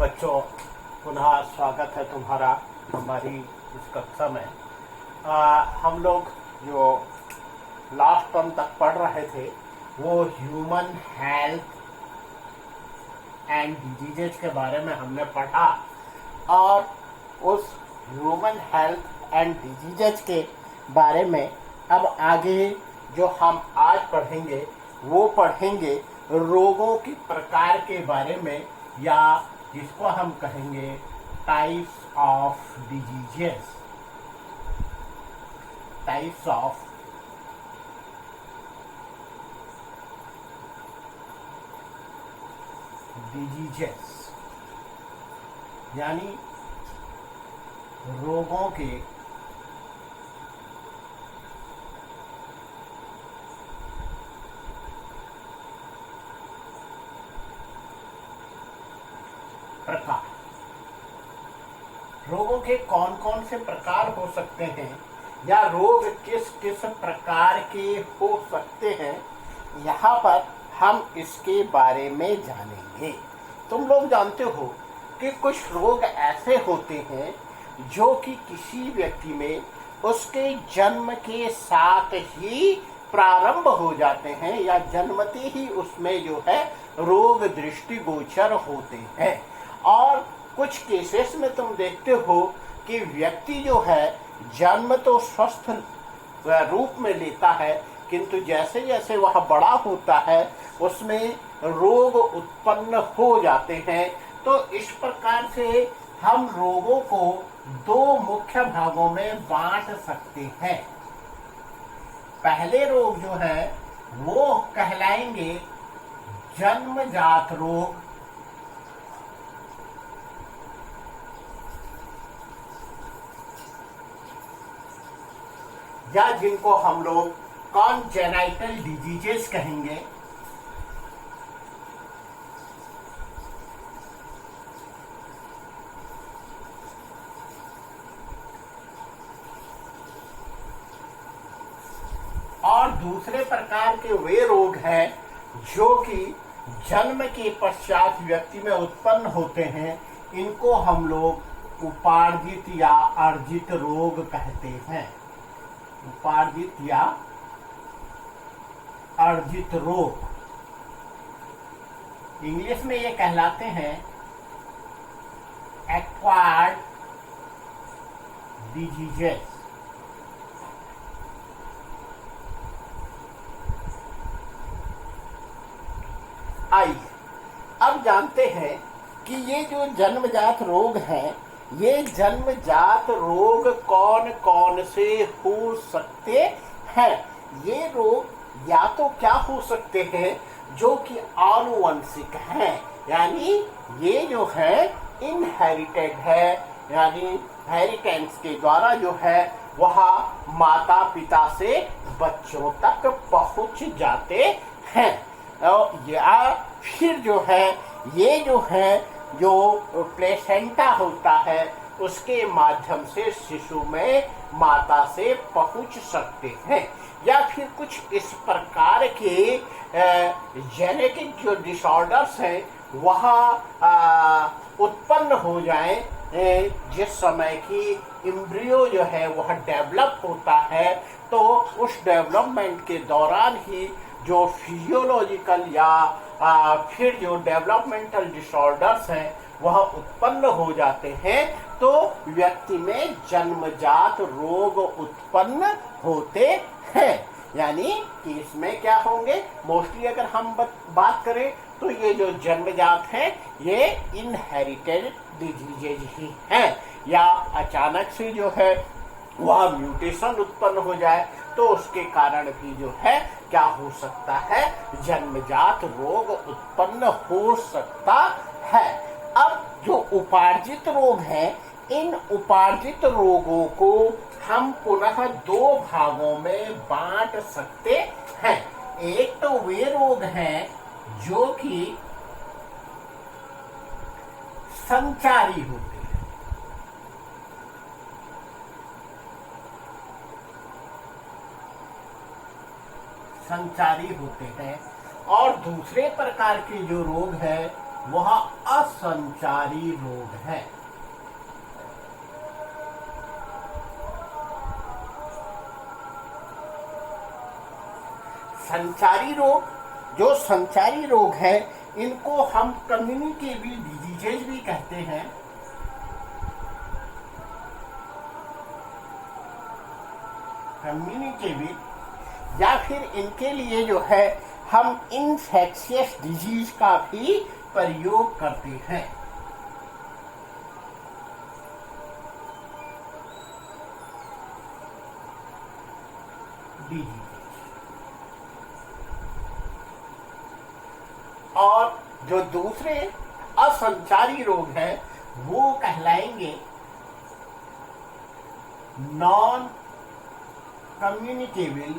बच्चों, पुनः स्वागत है तुम्हारा हमारी इस कक्षा में। हम लोग जो लास्ट टर्म तक पढ़ रहे थे वो ह्यूमन हेल्थ एंड डिजीजेज के बारे में हमने पढ़ा, और उस ह्यूमन हेल्थ एंड डिजीजेज के बारे में अब आगे जो हम आज पढ़ेंगे वो पढ़ेंगे रोगों के प्रकार के बारे में, या जिसको हम कहेंगे types of diseases. Types of diseases यानी रोगों के प्रकार। रोगों के कौन कौन से प्रकार हो सकते हैं, या रोग किस किस प्रकार के हो सकते हैं, यहाँ पर हम इसके बारे में जानेंगे। तुम लोग जानते हो कि कुछ रोग ऐसे होते हैं जो कि किसी व्यक्ति में उसके जन्म के साथ ही प्रारंभ हो जाते हैं, या जन्मते ही उसमें जो है रोग दृष्टिगोचर होते हैं। और कुछ केसेस में तुम देखते हो कि व्यक्ति जो है जन्म तो स्वस्थ रूप में लेता है, किंतु जैसे जैसे वह बड़ा होता है उसमें रोग उत्पन्न हो जाते हैं। तो इस प्रकार से हम रोगों को दो मुख्य भागों में बांट सकते हैं। पहले रोग जो है वो कहलाएंगे जन्मजात रोग, या जिनको हम लोग कॉन्जेनाइटल डिजीजेस कहेंगे। और दूसरे प्रकार के वे रोग हैं जो कि जन्म के पश्चात व्यक्ति में उत्पन्न होते हैं। इनको हम लोग उपार्जित या अर्जित रोग कहते हैं। उपार्जित या अर्जित रोग इंग्लिश में ये कहलाते हैं एक्वायर्ड डिजीजेस। आइए अब जानते हैं कि ये जो जन्मजात रोग हैं, ये जन्मजात रोग कौन कौन से हो सकते हैं। ये रोग या तो क्या हो सकते हैं जो कि आनुवंशिक हैं, यानी ये जो है इनहेरिटेड है, यानी हेरिटेंस के द्वारा जो है वह माता पिता से बच्चों तक पहुंच जाते हैं। या फिर जो है ये जो है जो प्लेसेंटा होता है उसके माध्यम से शिशु में माता से पहुंच सकते हैं। या फिर कुछ इस प्रकार के जेनेटिक जो डिसऑर्डर्स हैं वह उत्पन्न हो जाएं जिस समय की एम्ब्रियो जो है वह डेवलप होता है। तो उस डेवलपमेंट के दौरान ही जो फिजियोलॉजिकल या फिर जो डेवलपमेंटल डिसऑर्डर्स हैं वह उत्पन्न हो जाते हैं। तो व्यक्ति में जन्मजात रोग उत्पन्न होते हैं। यानी कि इसमें क्या होंगे, मोस्टली अगर हम बात करें तो ये जो जन्मजात हैं ये इनहेरिटेड डिजीजेज ही हैं, या अचानक से जो है वह म्यूटेशन उत्पन्न हो जाए तो उसके कारण भी जो है क्या हो सकता है, जन्मजात रोग उत्पन्न हो सकता है। अब जो उपार्जित रोग हैं, इन उपार्जित रोगों को हम पुनः दो भागों में बांट सकते हैं। एक तो वे रोग हैं जो कि संचारी होते हैं, संचारी होते हैं, और दूसरे प्रकार के जो रोग है वह असंचारी रोग है। संचारी रोग, जो संचारी रोग है, इनको हम कम्युनिकेबल डिजीजेज भी कहते हैं। कम्युनिकेबल, या फिर इनके लिए जो है हम इन्फेक्शियस डिजीज का भी प्रयोग करते हैं। डिजीज और जो दूसरे असंचारी रोग हैं वो कहलाएंगे नॉन कम्युनिकेबल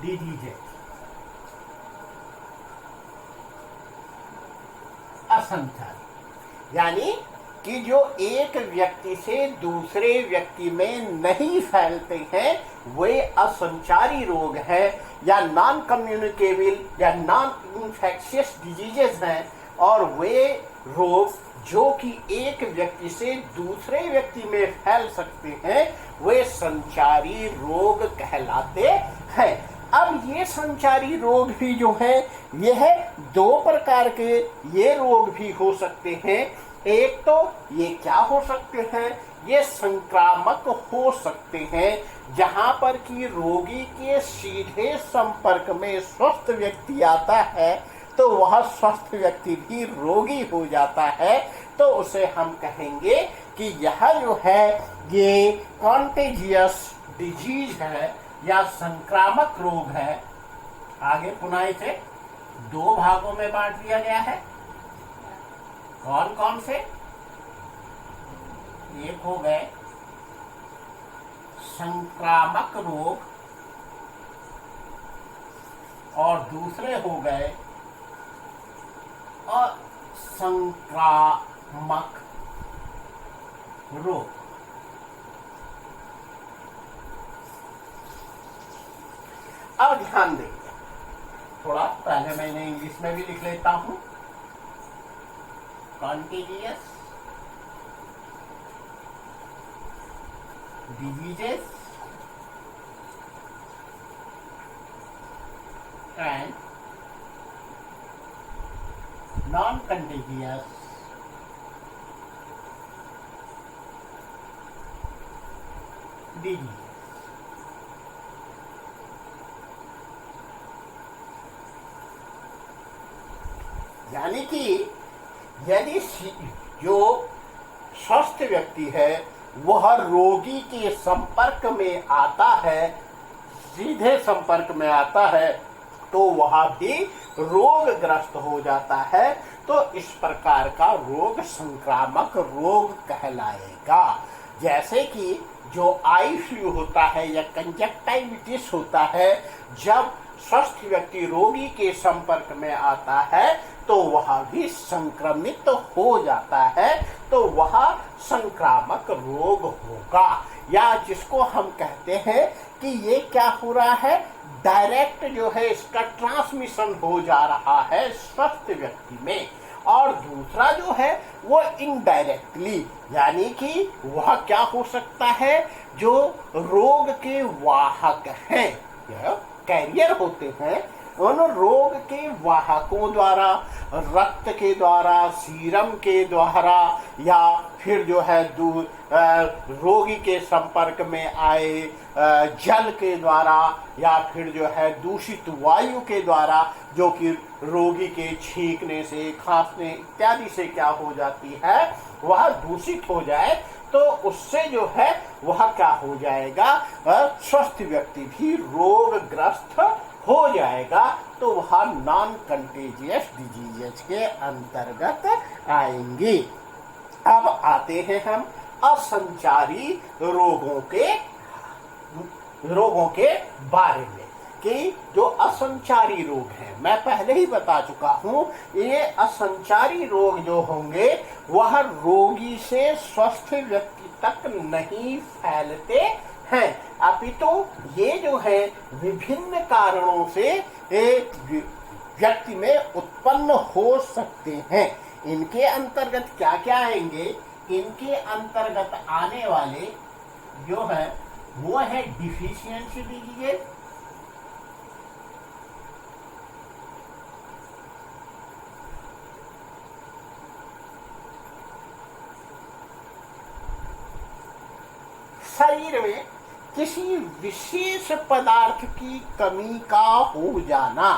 डिजीज। असंचारी यानी कि जो एक व्यक्ति से दूसरे व्यक्ति में नहीं फैलते हैं वे असंचारी रोग है, या नॉन कम्युनिकेबल या नॉन इन्फेक्शियस डिजीजेस हैं। और वे रोग जो कि एक व्यक्ति से दूसरे व्यक्ति में फैल सकते हैं वे संचारी रोग कहलाते हैं। अब ये संचारी रोग भी जो है यह दो प्रकार के ये रोग भी हो सकते हैं। एक तो ये क्या हो सकते हैं, ये संक्रामक हो सकते हैं, जहां पर कि रोगी के सीधे संपर्क में स्वस्थ व्यक्ति आता है तो वह स्वस्थ व्यक्ति भी रोगी हो जाता है, तो उसे हम कहेंगे कि यह जो है ये कॉन्टेजियस डिजीज है या संक्रामक रोग है। आगे पुनः इसे दो भागों में बांट दिया गया है। कौन कौन से? एक हो गए संक्रामक रोग और दूसरे हो गए असंक्रामक रोग। अब ध्यान दें, थोड़ा पहले मैंने इंग्लिश में भी लिख लेता हूं। Contagious diseases and non-contagious diseases। यानी कि यदि जो स्वस्थ व्यक्ति है वह रोगी के संपर्क में आता है, सीधे संपर्क में आता है, तो वह भी रोगग्रस्त हो जाता है, तो इस प्रकार का रोग संक्रामक रोग कहलाएगा। जैसे कि जो आई फ्लू होता है या कंजक्टाइविटिस होता है, जब स्वस्थ व्यक्ति रोगी के संपर्क में आता है तो वह भी संक्रमित हो जाता है, तो वह संक्रामक रोग होगा। या जिसको हम कहते हैं कि ये क्या हो रहा है, डायरेक्ट जो है इसका ट्रांसमिशन हो जा रहा है स्वस्थ व्यक्ति में, और दूसरा जो है वो इनडायरेक्टली, यानी कि वह क्या हो सकता है, जो रोग के वाहक हैं, कैरियर होते हैं, उन रोग के वाहकों द्वारा, रक्त के द्वारा, सीरम के द्वारा, या फिर जो है रोगी के संपर्क में आए जल के द्वारा, या फिर जो है दूषित वायु के द्वारा, जो कि रोगी के छींकने से, खांसने इत्यादि से क्या हो जाती है, वह दूषित हो जाए, तो उससे जो है वह क्या हो जाएगा, स्वस्थ व्यक्ति भी रोगग्रस्त हो जाएगा, तो वह नॉन कंटेजियस डिजीजेस के अंतर्गत आएंगे। अब आते हैं हम असंचारी रोगों के बारे में, कि जो असंचारी रोग हैं, मैं पहले ही बता चुका हूं, ये असंचारी रोग जो होंगे वह रोगी से स्वस्थ व्यक्ति तक नहीं फैलते हैं, अपितु ये जो है विभिन्न कारणों से व्यक्ति में उत्पन्न हो सकते हैं। इनके अंतर्गत क्या क्या आएंगे? इनके अंतर्गत आने वाले जो है वो है डिफिशियंसी डिजीज, शरीर में किसी विशेष पदार्थ की कमी का हो जाना,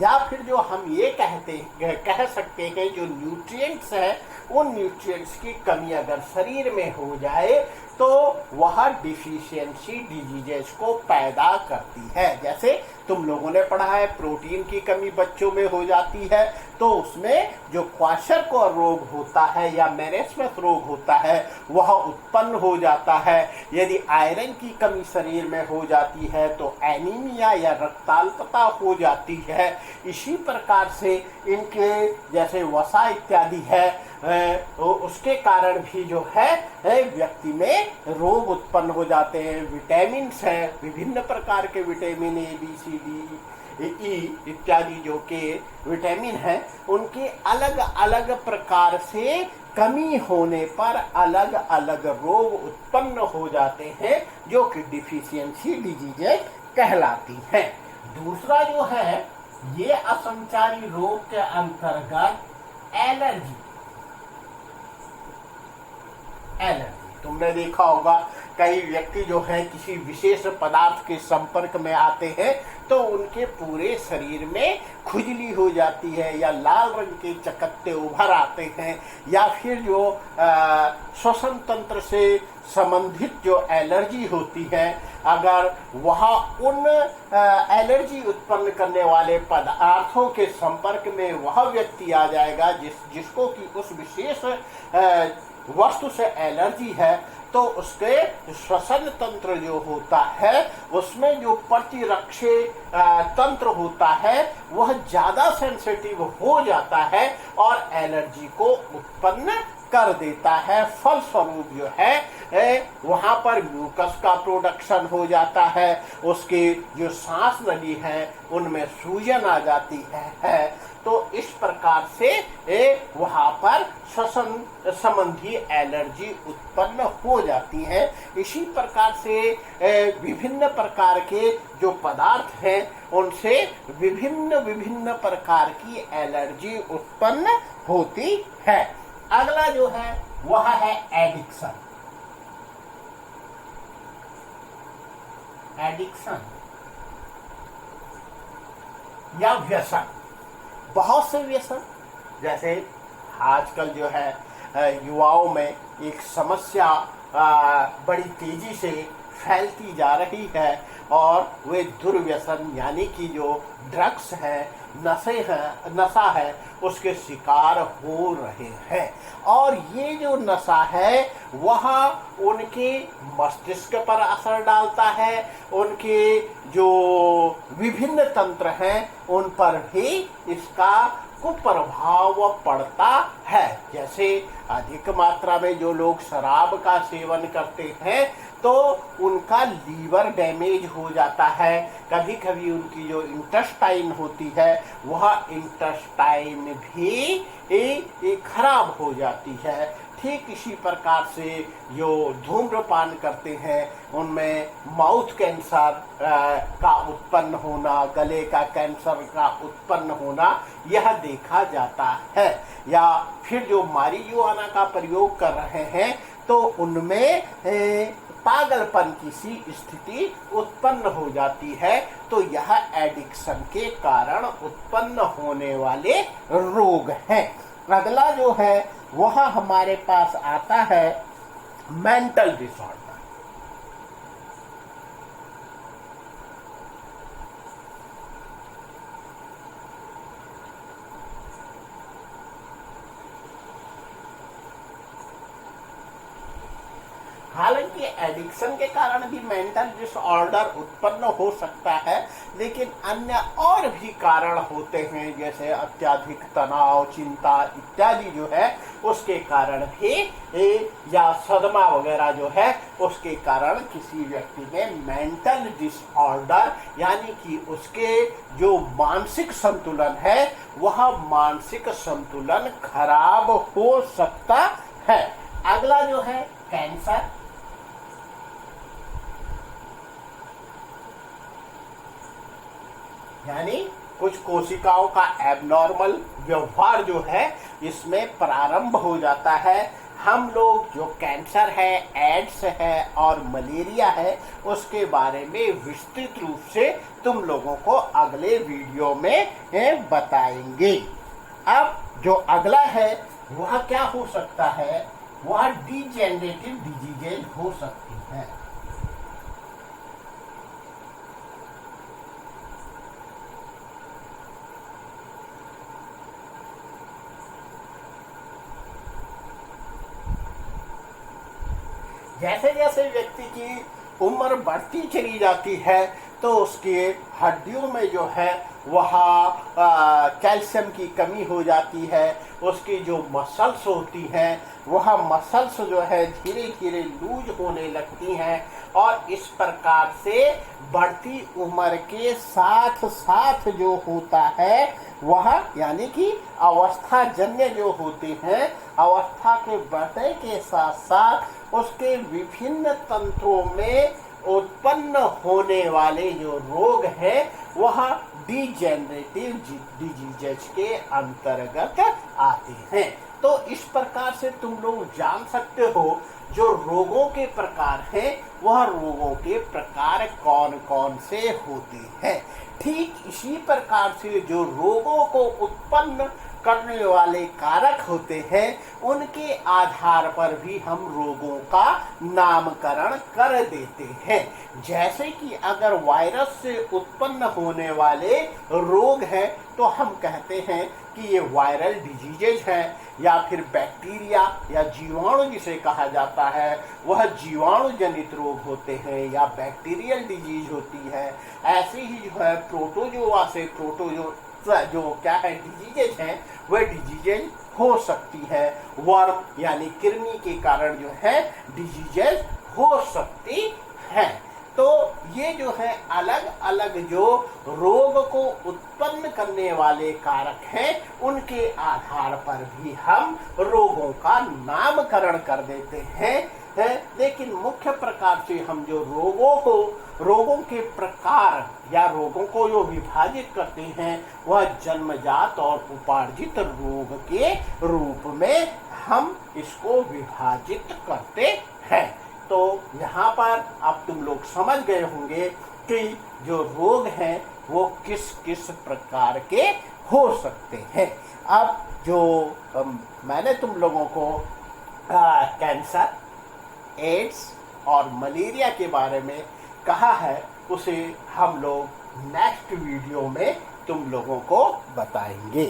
या फिर जो हम ये कह सकते हैं जो न्यूट्रिएंट्स है, उन न्यूट्रिएंट्स की कमी अगर शरीर में हो जाए तो वह डिफिशियंसी डिजीजेस को पैदा करती है। जैसे तुम लोगों ने पढ़ा है प्रोटीन की कमी बच्चों में हो जाती है तो उसमें जो क्वाशरकोर रोग होता है या मेरेस्मस रोग होता है वह उत्पन्न हो जाता है। यदि आयरन की कमी शरीर में हो जाती है तो एनीमिया या रक्ताल्पता हो जाती है। इसी प्रकार से इनके जैसे वसा इत्यादि है उसके कारण भी जो है व्यक्ति में रोग उत्पन्न हो जाते हैं। विटामिन्स हैं, विभिन्न प्रकार के vitamin A B C D E इत्यादि जो के विटामिन हैं उनके अलग अलग प्रकार से कमी होने पर अलग अलग रोग उत्पन्न हो जाते हैं जो कि डिफिशियंसी डिजीजेस कहलाती हैं। दूसरा जो है ये असंचारी रोग के अंतर्गत एलर्जी तुमने देखा होगा कई व्यक्ति जो है किसी विशेष पदार्थ के संपर्क में आते हैं तो उनके पूरे शरीर में खुजली हो जाती है या लाल रंग के चकत्ते उभर आते हैं, या फिर जो श्वसन तंत्र से संबंधित जो एलर्जी होती है अगर वह उन एलर्जी उत्पन्न करने वाले पदार्थों के संपर्क में वह व्यक्ति आ जाएगा जिसको कि उस विशेष वस्तु से एलर्जी है तो उसके श्वसन तंत्र जो होता है उसमें जो प्रतिरक्षी तंत्र होता है वह ज्यादा सेंसिटिव हो जाता है और एलर्जी को उत्पन्न कर देता है। फलस्वरूप जो है वहां पर म्यूकस का प्रोडक्शन हो जाता है, उसकी जो सांस नली है उनमें सूजन आ जाती है। तो इस प्रकार से वहां पर श्वसन संबंधी एलर्जी उत्पन्न हो जाती है। इसी प्रकार से विभिन्न प्रकार के जो पदार्थ हैं उनसे विभिन्न प्रकार की एलर्जी उत्पन्न होती है। अगला जो है वह है एडिक्शन या व्यसन। बहुत से व्यसन जैसे आजकल जो है युवाओं में एक समस्या बड़ी तेजी से फैलती जा रही है और वे दुर्व्यसन यानी कि जो ड्रग्स हैं, नशा है उसके शिकार हो रहे हैं। और ये जो नशा है वह उनके मस्तिष्क पर असर डालता है, उनके जो विभिन्न तंत्र हैं उन पर भी इसका कुप्रभाव पड़ता है। जैसे अधिक मात्रा में जो लोग शराब का सेवन करते हैं तो उनका लीवर डैमेज हो जाता है, कभी कभी उनकी जो इंटेस्टाइन होती है वह इंटेस्टाइन भी खराब हो जाती है। ठीक इसी प्रकार से जो धूम्रपान करते हैं उनमें माउथ कैंसर का उत्पन्न होना, गले का कैंसर का उत्पन्न होना यह देखा जाता है। या फिर जो मारिजुआना का प्रयोग कर रहे हैं तो उनमें पागलपन की सी स्थिति उत्पन्न हो जाती है। तो यह एडिक्शन के कारण उत्पन्न होने वाले रोग हैं। अगला जो है वह हमारे पास आता है मेंटल डिसऑर्डर। हालांकि एडिक्शन के कारण भी मेंटल डिसऑर्डर उत्पन्न हो सकता है, लेकिन अन्य और भी कारण होते हैं, जैसे अत्यधिक तनाव, चिंता इत्यादि जो है उसके कारण भी, या सदमा वगैरह जो है उसके कारण किसी व्यक्ति में मेंटल डिसऑर्डर यानी कि उसके जो मानसिक संतुलन है वह मानसिक संतुलन खराब हो सकता है। अगला जो है कैंसर। यानी कुछ कोशिकाओं का एबनॉर्मल व्यवहार जो है इसमें प्रारंभ हो जाता है। हम लोग जो कैंसर है, एड्स है और मलेरिया है उसके बारे में विस्तृत रूप से तुम लोगों को अगले वीडियो में बताएंगे। अब जो अगला है वह क्या हो सकता है, वह डिजेनरेटिव डिजीजेज हो सकती है। जैसे जैसे व्यक्ति की उम्र बढ़ती चली जाती है तो उसके हड्डियों में जो है वह कैल्शियम की कमी हो जाती है। उसकी जो मसल्स होती हैं वह मसल्स जो है धीरे धीरे लूज होने लगती हैं और इस प्रकार से बढ़ती उम्र के साथ साथ जो होता है वह यानी कि अवस्था जन्य जो होते हैं, अवस्था के बढ़ने के साथ साथ उसके विभिन्न तंत्रों में उत्पन्न होने वाले जो रोग हैं वह डिजेनरेटिव डिजीजेज के अंतर्गत आते हैं। तो इस प्रकार से तुम लोग जान सकते हो जो रोगों के प्रकार हैं वह रोगों के प्रकार कौन कौन से होते हैं। ठीक इसी प्रकार से जो रोगों को उत्पन्न करने वाले कारक होते हैं उनके आधार पर भी हम रोगों का नामकरण कर देते हैं। जैसे कि अगर वायरस से उत्पन्न होने वाले रोग हैं तो हम कहते हैं कि ये वायरल डिजीजेज हैं, या फिर बैक्टीरिया या जीवाणु जिसे कहा जाता है वह जीवाणु जनित रोग होते हैं या बैक्टीरियल डिजीज होती है। ऐसे ही जो है प्रोटोजोआ से जो क्या है डिजीजेज हैं वह डिजीजेज हो सकती है। वर्म यानी कृमि के कारण जो है डिजीजेज हो सकती है। तो ये जो है अलग अलग जो रोग को उत्पन्न करने वाले कारक हैं उनके आधार पर भी हम रोगों का नामकरण कर देते हैं। लेकिन मुख्य प्रकार से हम जो रोगों के प्रकार या रोगों को जो विभाजित करते हैं वह जन्मजात और उपार्जित रोग के रूप में हम इसको विभाजित करते हैं। तो यहाँ पर अब तुम लोग समझ गए होंगे कि जो रोग हैं वो किस किस प्रकार के हो सकते हैं। अब जो मैंने तुम लोगों को कैंसर, एड्स और मलेरिया के बारे में कहा है उसे हम लोग नेक्स्ट वीडियो में तुम लोगों को बताएंगे।